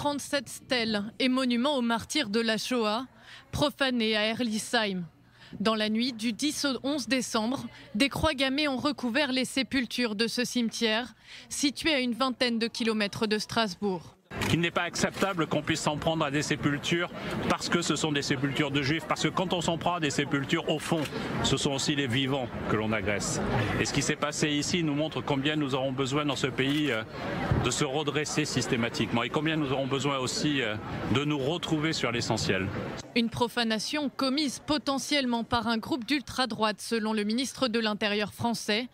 37 stèles et monuments aux martyrs de la Shoah profanés à Herlisheim. Dans la nuit du 10 au 11 décembre, des croix gammées ont recouvert les sépultures de ce cimetière, situé à une vingtaine de kilomètres de Strasbourg. Il n'est pas acceptable qu'on puisse s'en prendre à des sépultures parce que ce sont des sépultures de juifs, parce que quand on s'en prend à des sépultures, au fond, ce sont aussi les vivants que l'on agresse. Et ce qui s'est passé ici nous montre combien nous aurons besoin dans ce pays de se redresser systématiquement et combien nous aurons besoin aussi de nous retrouver sur l'essentiel. Une profanation commise potentiellement par un groupe d'ultra-droite selon le ministre de l'Intérieur français.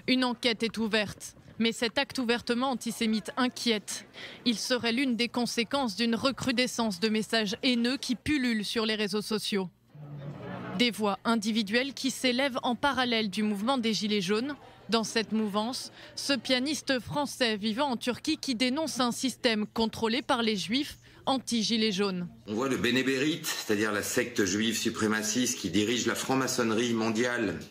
Une enquête est ouverte. Mais cet acte ouvertement antisémite inquiète. Il serait l'une des conséquences d'une recrudescence de messages haineux qui pullulent sur les réseaux sociaux. Des voix individuelles qui s'élèvent en parallèle du mouvement des Gilets jaunes. Dans cette mouvance, ce pianiste français vivant en Turquie qui dénonce un système contrôlé par les juifs anti-Gilets jaunes. On voit le bénébérite, c'est-à-dire la secte juive suprémaciste qui dirige la franc-maçonnerie mondiale,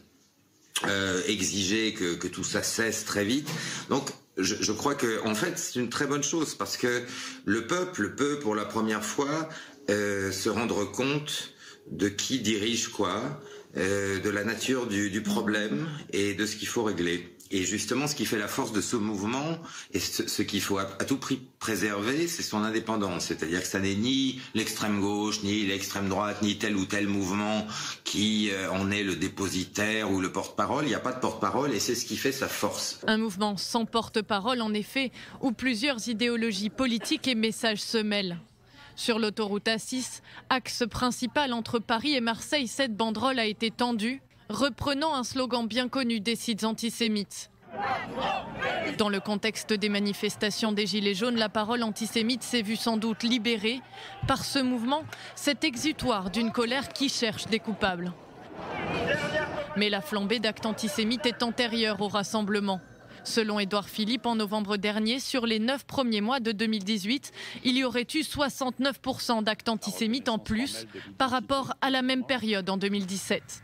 exiger que tout ça cesse très vite. Donc je crois que en fait c'est une très bonne chose parce que le peuple peut pour la première fois se rendre compte de qui dirige quoi, de la nature du problème et de ce qu'il faut régler. Et justement, ce qui fait la force de ce mouvement et ce qu'il faut à tout prix préserver, c'est son indépendance. C'est-à-dire que ça n'est ni l'extrême gauche, ni l'extrême droite, ni tel ou tel mouvement qui en est le dépositaire ou le porte-parole. Il n'y a pas de porte-parole et c'est ce qui fait sa force. Un mouvement sans porte-parole, en effet, où plusieurs idéologies politiques et messages se mêlent. Sur l'autoroute A6, axe principal entre Paris et Marseille, cette banderole a été tendue, reprenant un slogan bien connu des sites antisémites. Dans le contexte des manifestations des Gilets jaunes, la parole antisémite s'est vue sans doute libérée par ce mouvement, cet exutoire d'une colère qui cherche des coupables. Mais la flambée d'actes antisémites est antérieure au rassemblement. Selon Édouard Philippe, en novembre dernier, sur les 9 premiers mois de 2018, il y aurait eu 69% d'actes antisémites en plus par rapport à la même période en 2017.